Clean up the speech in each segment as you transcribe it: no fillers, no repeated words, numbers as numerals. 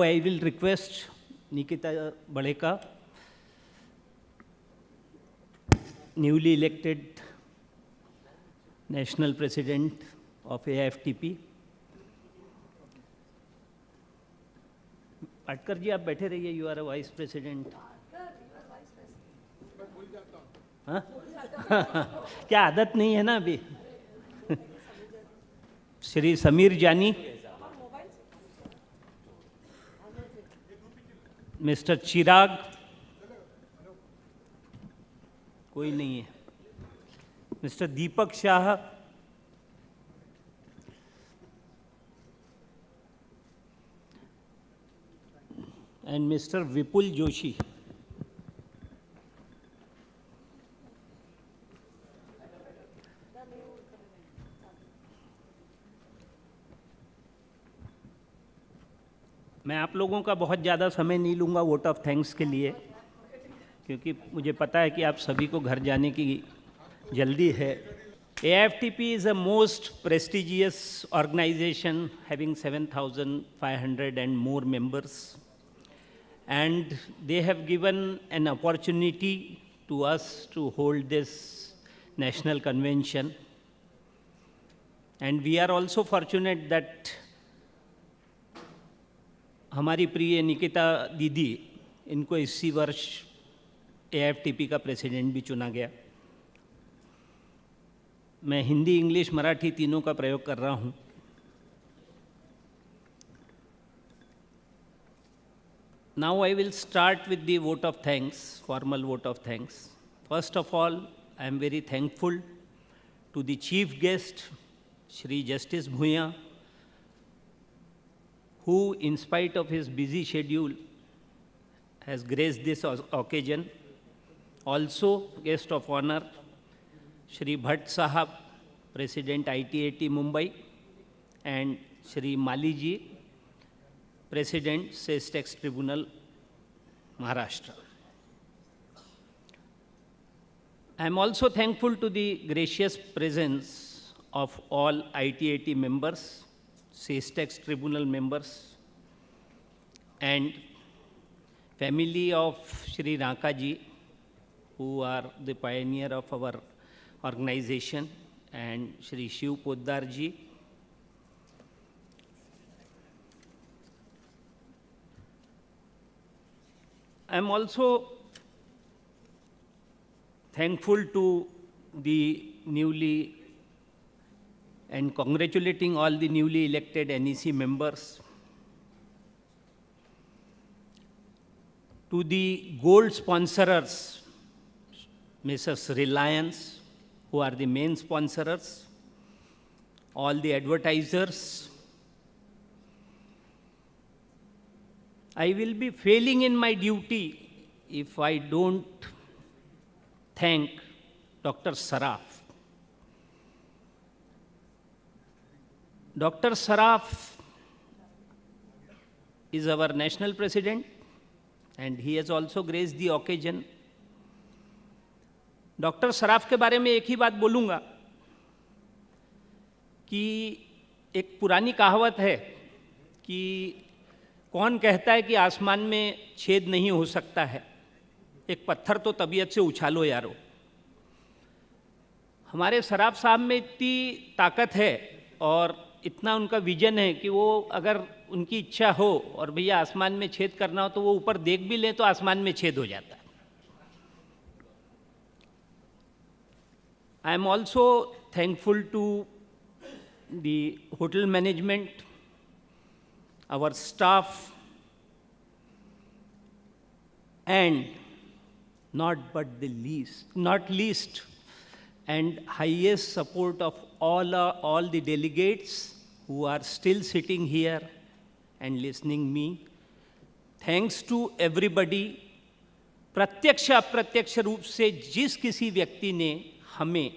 I will request Nikita Baleka, newly elected National President of AIFTP. Patkar जी आप बैठे रहिए, you are a vice president. हाँ क्या आदत नहीं है ना अभी. श्री समीर जानी, मिस्टर चिराग, कोई नहीं है. Mister Deepak Shah, and mister Vipul Joshi. मैं आप लोगों का बहुत ज़्यादा समय नहीं लूँगा वोट ऑफ थैंक्स के लिए, क्योंकि मुझे पता है कि आप सभी को घर जाने की जल्दी है. AIFTP is a most prestigious organization having 7,500 and more members, and they have given an opportunity to us to hold this national convention, and we are also fortunate that हमारी प्रिय निकिता दीदी, इनको इसी वर्ष AIFTP का प्रेसिडेंट भी चुना गया. मैं हिंदी, इंग्लिश, मराठी तीनों का प्रयोग कर रहा हूँ. Now I will start with the vote of thanks, formal vote of thanks. First of all, I am very thankful to the chief guest, Shri Justice Bhuiyan, who, in spite of his busy schedule, has graced this occasion. Also, guest of honor, Shri Bhatt Sahab, President ITAT Mumbai, and Shri Mali ji, President Sales Tax Tribunal, Maharashtra. I am also thankful to the gracious presence of all ITAT members, Sales Tax Tribunal members, and family of Shri Ranka ji, who are the pioneer of our organization, and Shri Shiv Poddar ji. I am also thankful to the newly and congratulating all the newly elected NEC members, to the gold sponsors, Mrs. Reliance, who are the main sponsors, all the advertisers. I will be failing in my duty if I don't thank Dr. Saraf. Dr. Saraf is our national president, and he has also graced the occasion. Doctor Saraf के बारे में एक ही बात बोलूँगा कि एक पुरानी कहावत है कि कौन कहता है कि आसमान में छेद नहीं हो सकता है, एक पत्थर तो तबीयत से उछालो यारो. हमारे सराफ साहब में इतनी ताकत है और इतना उनका विजन है कि वो अगर उनकी इच्छा हो और भैया आसमान में छेद करना हो तो वो ऊपर देख भी लें तो आसमान में छेद हो जाता है. I am also thankful to the hotel management, our staff, and not least, and highest support of all the delegates who are still sitting here and listening me. Thanks to everybody. प्रत्यक्ष अप्रत्यक्ष रूप से जिस किसी व्यक्ति ने हमें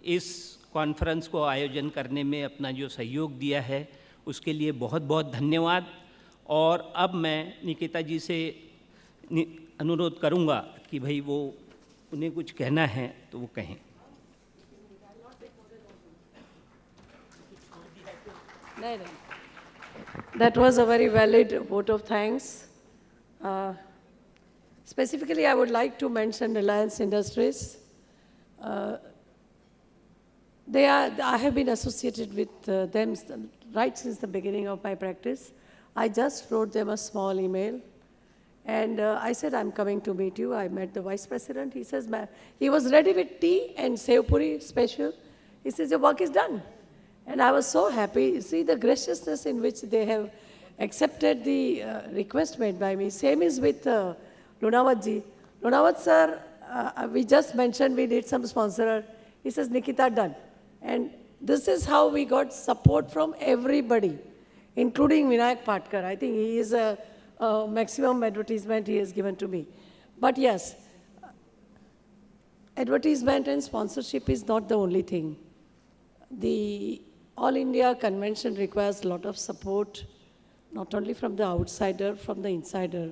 इस कॉन्फ्रेंस को आयोजन करने में अपना जो सहयोग दिया है, उसके लिए बहुत बहुत धन्यवाद. और अब मैं निकिता जी से अनुरोध करूंगा कि भाई वो उन्हें कुछ कहना है तो वो कहें. नहीं That was a very valid vote of thanks. Uh, Specifically, I would like to mention Reliance Industries. I have been associated with them right since the beginning of my practice. I just wrote them a small email, and I said, I'm coming to meet you. I met the vice president. He says, he was ready with tea and sev puri special. He says, your work is done. And I was so happy. See the graciousness in which they have accepted the request made by me. Same is with Lunawat ji. Lunawat sir, we just mentioned we need some sponsor. He says, Nikita, done. And this is how we got support from everybody, including Vinayak Patkar. I think he is a maximum advertisement he has given to me. But yes, advertisement and sponsorship is not the only thing. The All India Convention requires a lot of support, not only from the outsider, from the insider.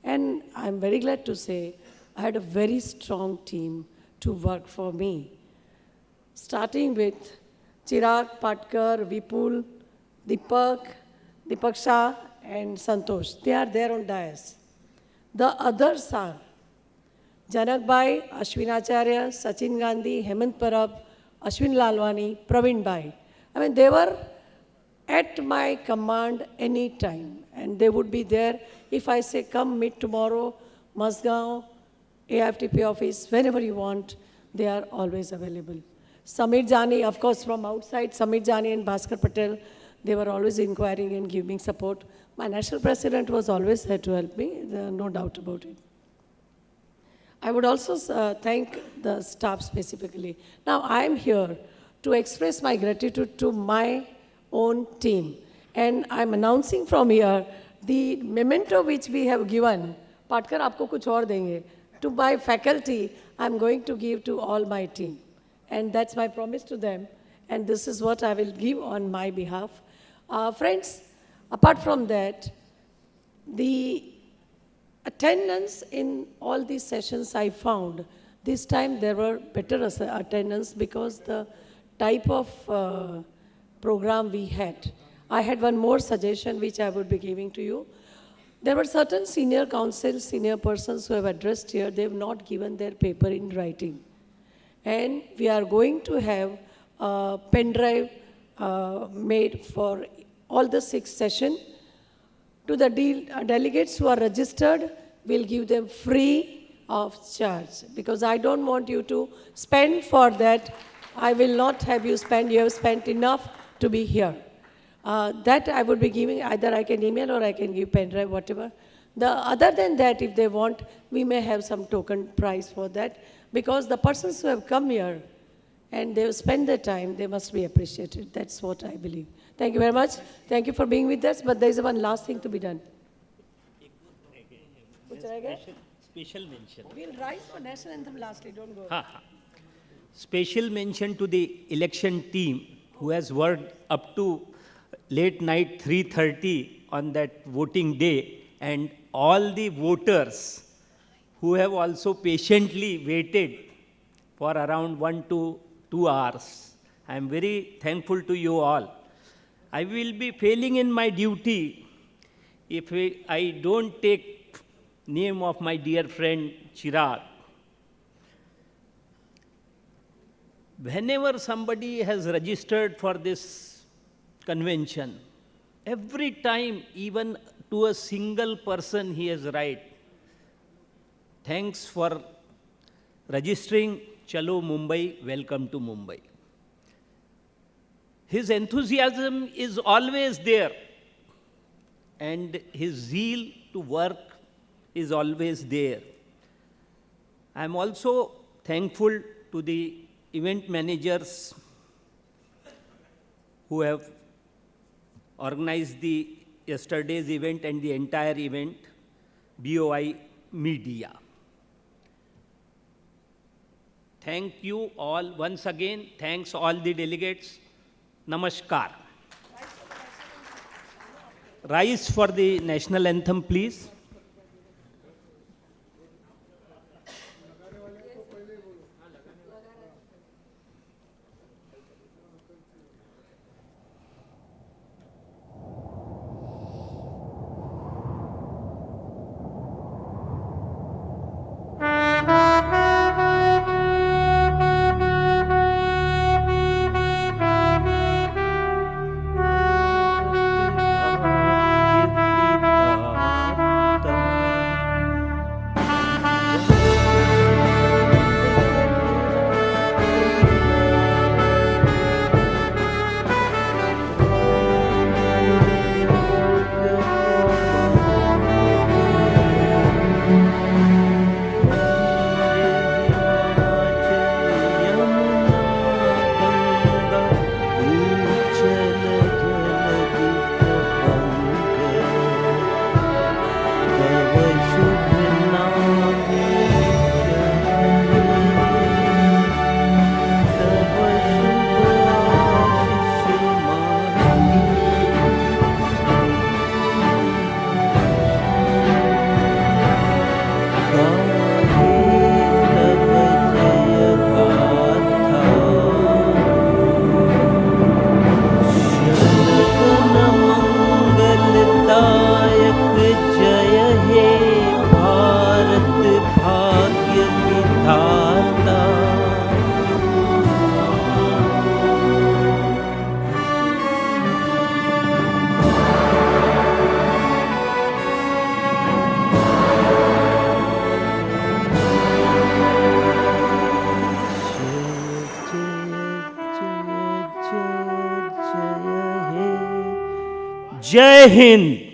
And I'm very glad to say I had a very strong team to work for me, starting with Chirag, Patkar, Vipul, Deepak Shah, and Santosh. They are there on dais. The others are Janak Bhai, Ashwin Acharya, Sachin Gandhi, Hemant Parab, Ashwin Lalwani, Praveen Bhai. I mean, they were at my command any time, and they would be there. If I say, come meet tomorrow, Masgaon, AIFTP office, whenever you want, they are always available. Samir Jani, of course, from outside, Samir Jani and Bhaskar Patel, they were always inquiring and giving support. My national president was always there to help me, no doubt about it. I would also thank the staff specifically. Now, I am here to express my gratitude to my own team. And I'm announcing from here the memento which we have given. Patkar, aapko kuch aur denge. To my faculty, I'm going to give to all my team. And that's my promise to them. And this is what I will give on my behalf. Friends, apart from that, the attendance in all these sessions I found, this time there were better attendance because the type of program we had. I had one more suggestion which I would be giving to you. There were certain senior counsels, senior persons who have addressed here, they have not given their paper in writing. And we are going to have a pen drive made for all the 6 sessions. To the delegates who are registered, we'll give them free of charge because I don't want you to spend for that. I will not have you spend. You have spent enough to be here. That I would be giving, either I can email or I can give pen drive, whatever. Other than that, if they want, we may have some token price for that because the persons who have come here and they have spent their time, they must be appreciated. That's what I believe. Thank you very much. Thank you for being with us. But there is one last thing to be done. Special mention. We'll rise for national anthem lastly. Don't go. Special mention to the election team who has worked up to late night 3:30 on that voting day, and all the voters who have also patiently waited for around 1 to 2 hours. I am very thankful to you all. I will be failing in my duty if I don't take name of my dear friend Chirag. Whenever somebody has registered for this convention, every time, even to a single person, he has write, thanks for registering, Chalo Mumbai, welcome to Mumbai. His enthusiasm is always there, and his zeal to work is always there. I am also thankful to the event managers who have organized the yesterday's event and the entire event, BOI Media. Thank you all once again. Thanks all the delegates. Namaskar. Rise for the national anthem, please. Jai Hind.